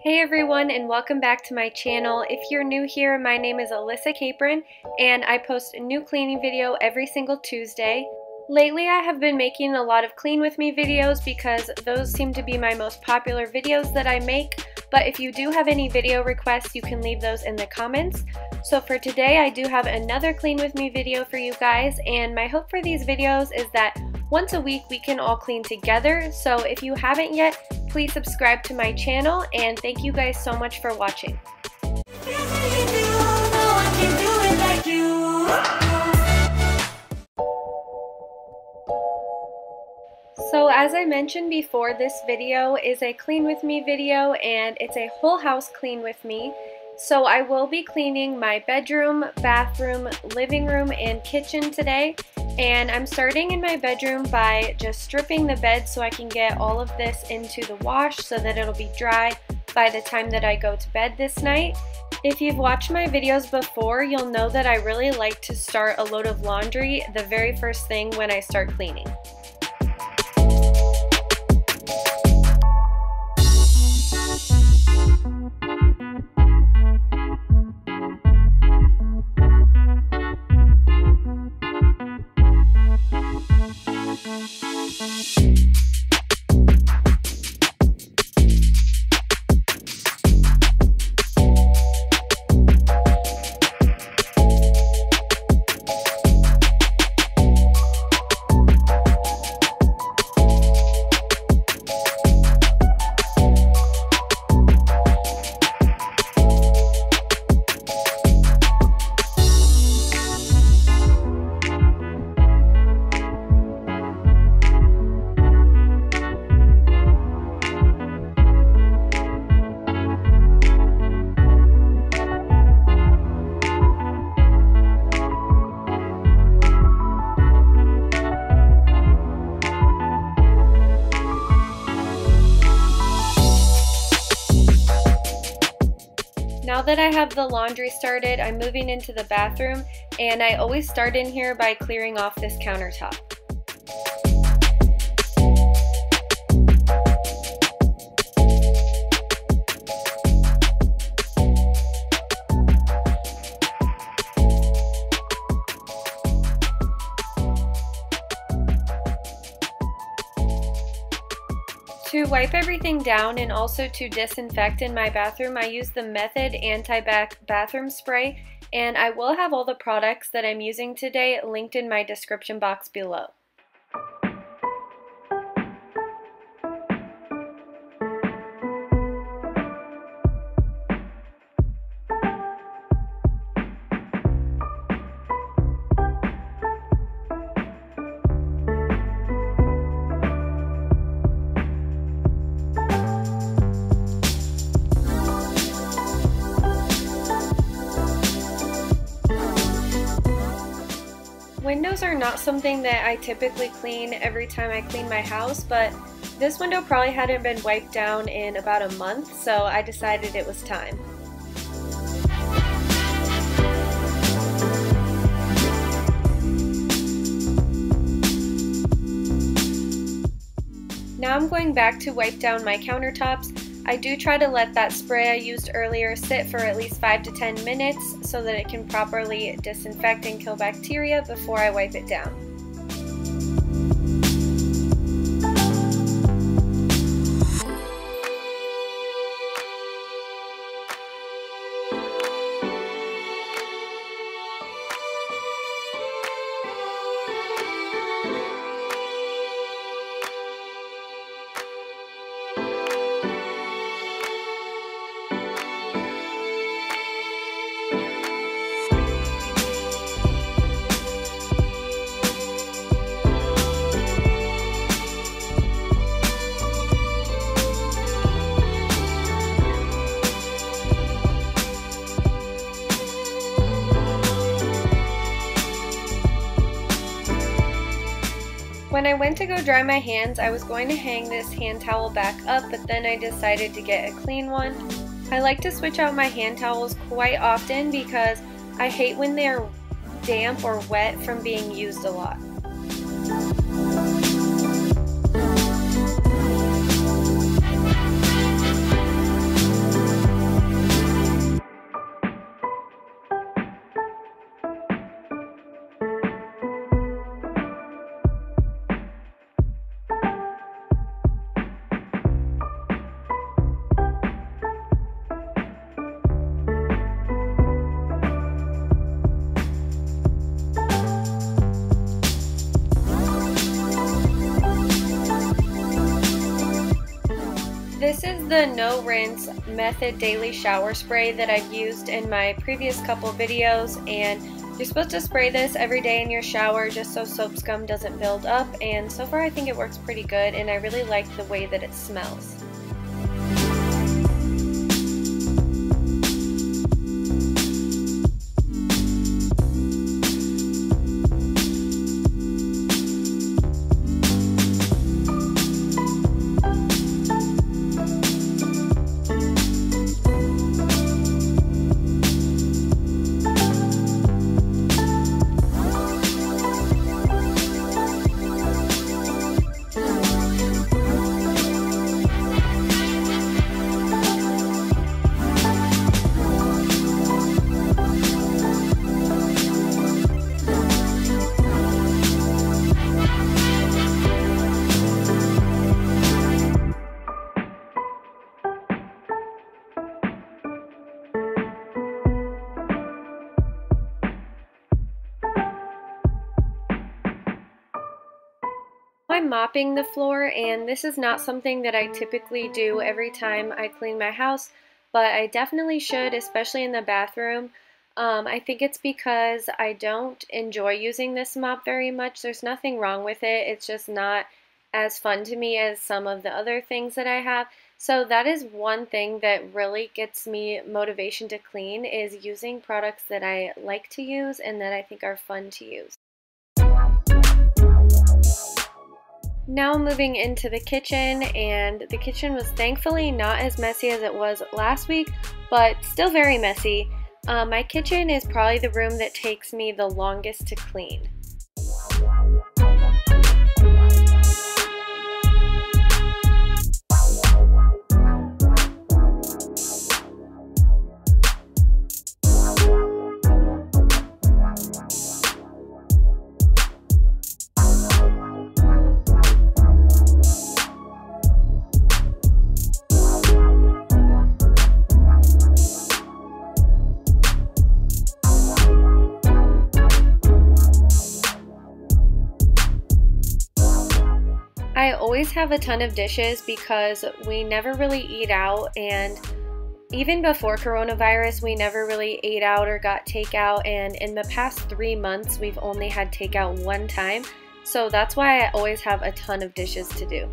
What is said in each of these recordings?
Hey everyone, and welcome back to my channel. If you're new here, my name is Alissa Capron and I post a new cleaning video every single Tuesday. Lately I have been making a lot of clean with me videos because those seem to be my most popular videos that I make, but if you do have any video requests, you can leave those in the comments. So for today I do have another clean with me video for you guys, and my hope for these videos is that once a week we can all clean together. So if you haven't yet, please subscribe to my channel, and thank you guys so much for watching. So as I mentioned before, this video is a clean with me video, and it's a whole house clean with me. So I will be cleaning my bedroom, bathroom, living room, and kitchen today. And I'm starting in my bedroom by just stripping the bed so I can get all of this into the wash so that it'll be dry by the time that I go to bed this night. If you've watched my videos before, you'll know that I really like to start a load of laundry the very first thing when I start cleaning. Now that I have the laundry started, I'm moving into the bathroom, and I always start in here by clearing off this countertop. To wipe everything down and also to disinfect in my bathroom, I use the Method Antibac bathroom spray, and I will have all the products that I'm using today linked in my description box below. Windows are not something that I typically clean every time I clean my house, but this window probably hadn't been wiped down in about a month, so I decided it was time. Now I'm going back to wipe down my countertops. I do try to let that spray I used earlier sit for at least 5 to 10 minutes so that it can properly disinfect and kill bacteria before I wipe it down. When I went to go dry my hands, I was going to hang this hand towel back up, but then I decided to get a clean one. I like to switch out my hand towels quite often because I hate when they're damp or wet from being used a lot. This is the no rinse method daily shower spray that I've used in my previous couple videos, and you're supposed to spray this every day in your shower just so soap scum doesn't build up, and so far I think it works pretty good, and I really like the way that it smells. I'm mopping the floor, and this is not something that I typically do every time I clean my house, but I definitely should, especially in the bathroom. I think it's because I don't enjoy using this mop very much. There's nothing wrong with it. It's just not as fun to me as some of the other things that I have. So that is one thing that really gets me motivation to clean, is using products that I like to use and that I think are fun to use. Now moving into the kitchen, and the kitchen was thankfully not as messy as it was last week, but still very messy. My kitchen is probably the room that takes me the longest to clean. I always have a ton of dishes because we never really eat out, and even before coronavirus we never really ate out or got takeout, and in the past 3 months we've only had takeout one time, so that's why I always have a ton of dishes to do.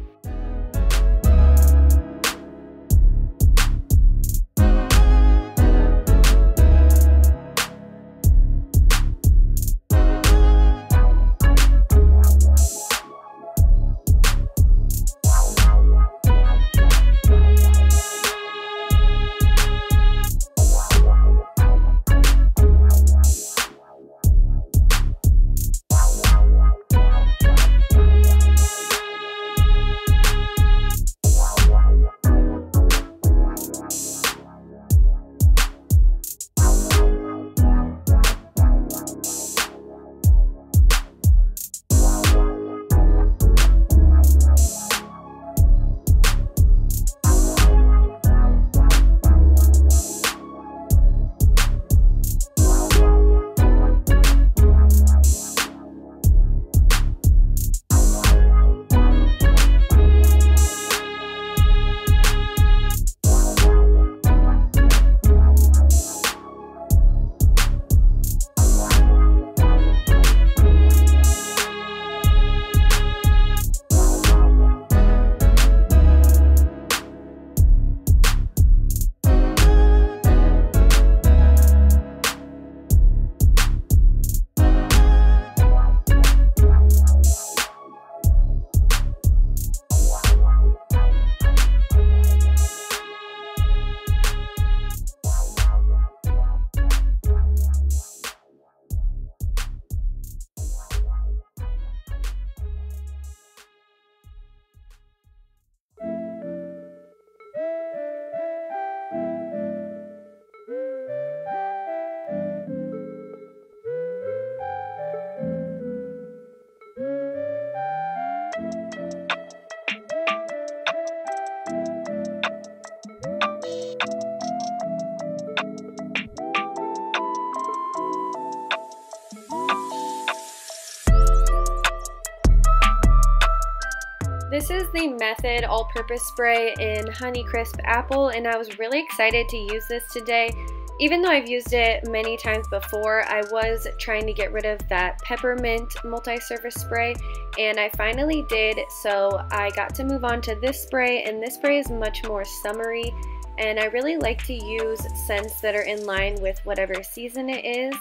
the Method all-purpose spray in Honeycrisp Apple, and I was really excited to use this today. Even though I've used it many times before, I was trying to get rid of that peppermint multi-surface spray, and I finally did, so I got to move on to this spray, and this spray is much more summery, and I really like to use scents that are in line with whatever season it is.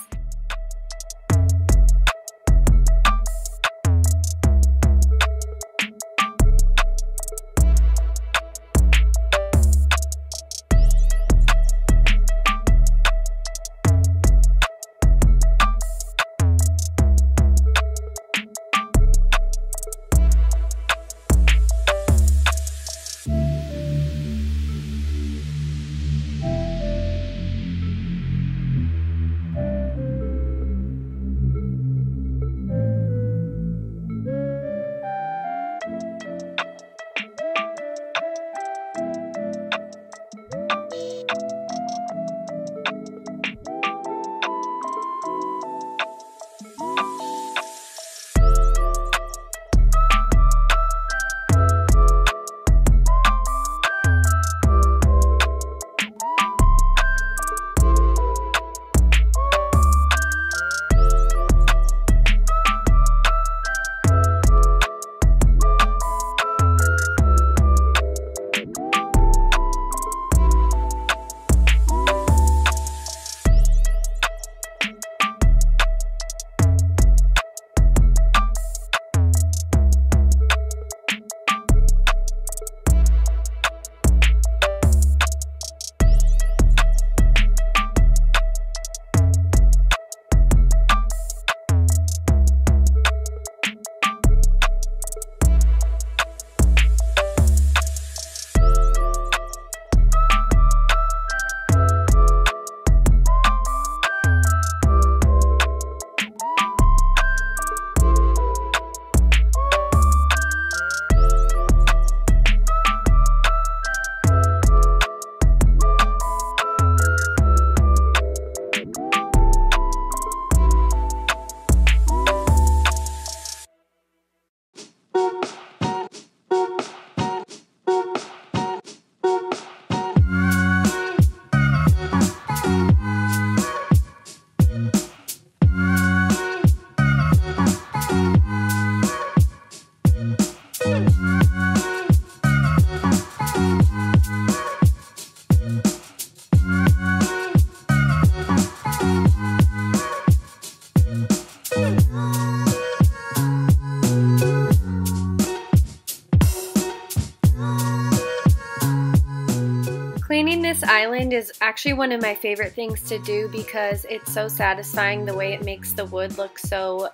Cleaning this island is actually one of my favorite things to do because it's so satisfying the way it makes the wood look so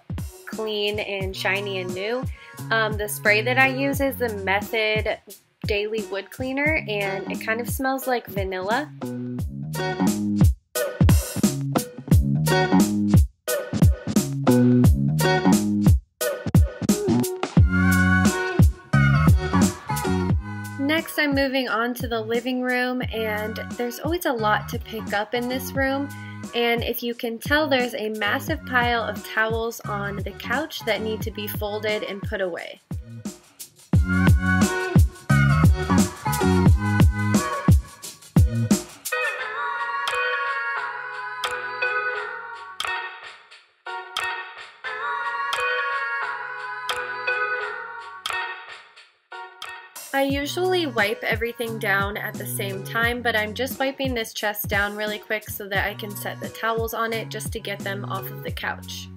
clean and shiny and new. The spray that I use is the Method Daily Wood Cleaner, and it kind of smells like vanilla. Next, I'm moving on to the living room, and there's always a lot to pick up in this room. And if you can tell, there's a massive pile of towels on the couch that need to be folded and put away. I usually wipe everything down at the same time, but I'm just wiping this chest down really quick so that I can set the towels on it just to get them off of the couch.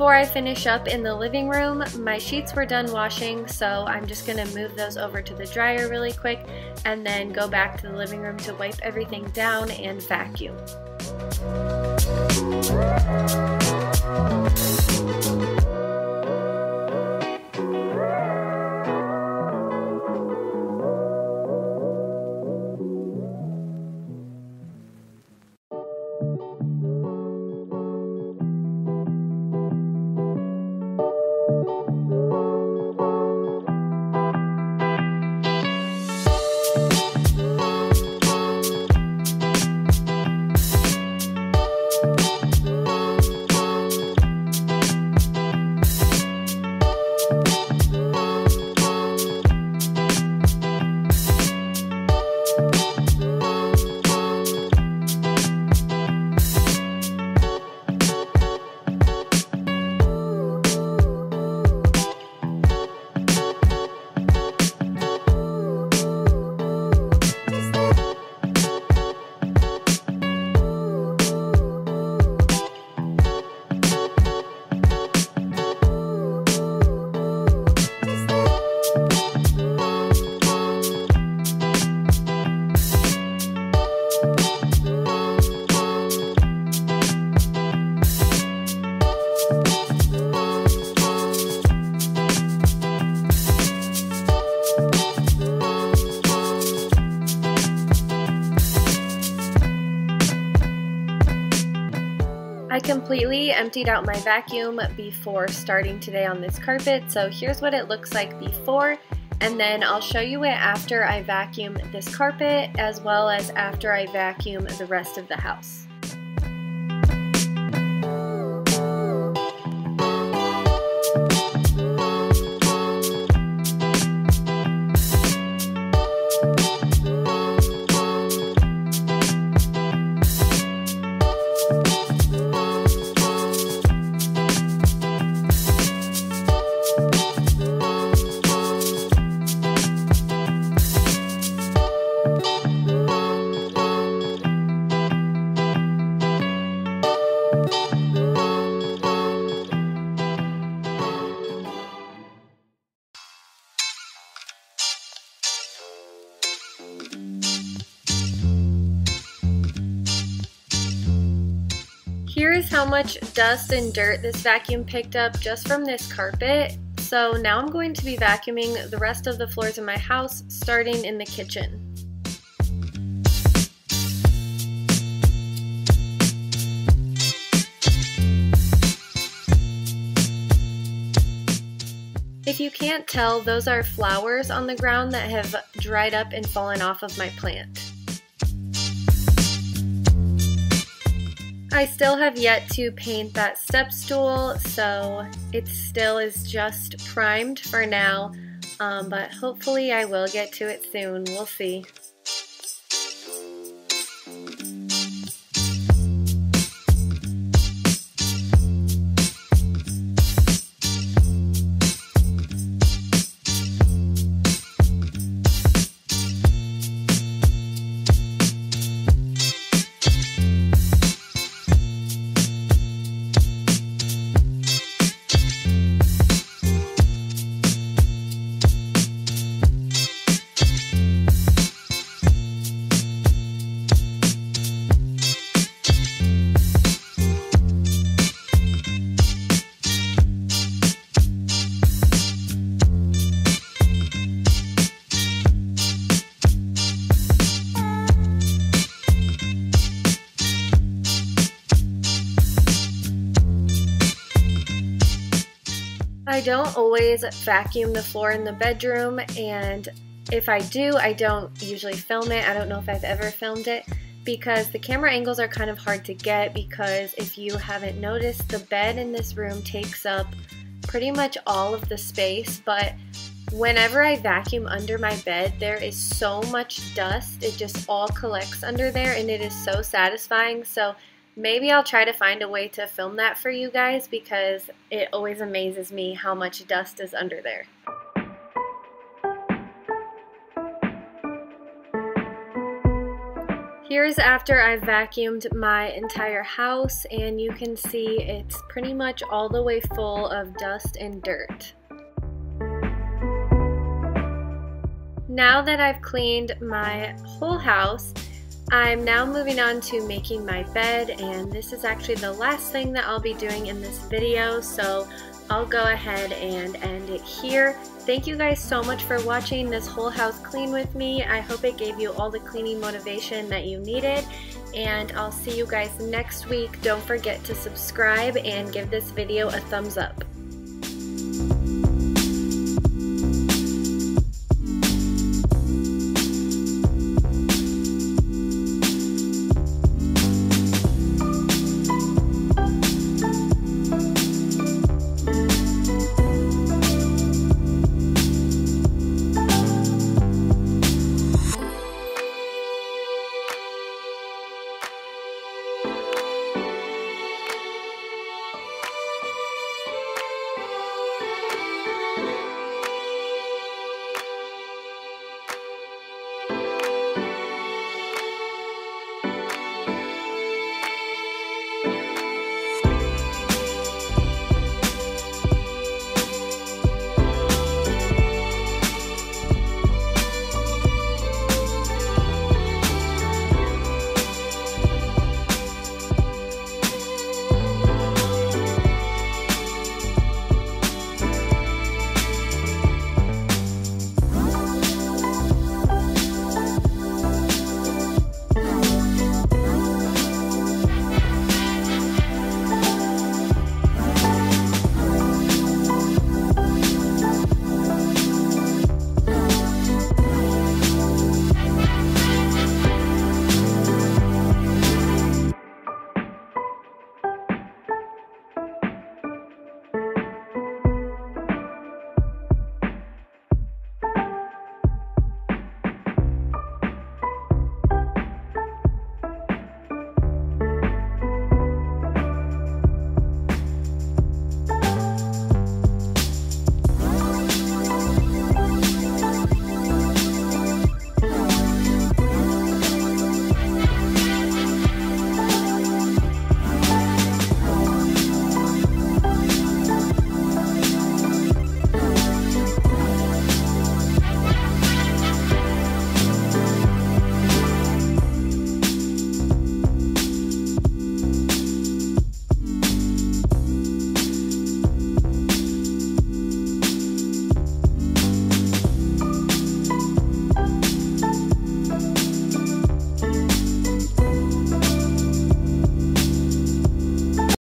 Before I finish up in the living room, my sheets were done washing, so I'm just going to move those over to the dryer really quick and then go back to the living room to wipe everything down and vacuum. I completely emptied out my vacuum before starting today on this carpet, so here's what it looks like before, and then I'll show you it after I vacuum this carpet as well as after I vacuum the rest of the house. Here is how much dust and dirt this vacuum picked up just from this carpet. So now I'm going to be vacuuming the rest of the floors in my house, starting in the kitchen. If you can't tell, those are flowers on the ground that have dried up and fallen off of my plant. I still have yet to paint that step stool, so it still is just primed for now, but hopefully I will get to it soon. We'll see. I don't always vacuum the floor in the bedroom, and if I do, I don't usually film it. I don't know if I've ever filmed it because the camera angles are kind of hard to get, because if you haven't noticed, the bed in this room takes up pretty much all of the space, but whenever I vacuum under my bed, there is so much dust. It just all collects under there, and it is so satisfying. So maybe I'll try to find a way to film that for you guys, because it always amazes me how much dust is under there. Here's after I've vacuumed my entire house, and you can see it's pretty much all the way full of dust and dirt. Now that I've cleaned my whole house, I'm now moving on to making my bed, and this is actually the last thing that I'll be doing in this video, so I'll go ahead and end it here. Thank you guys so much for watching this whole house clean with me. I hope it gave you all the cleaning motivation that you needed, and I'll see you guys next week. Don't forget to subscribe and give this video a thumbs up.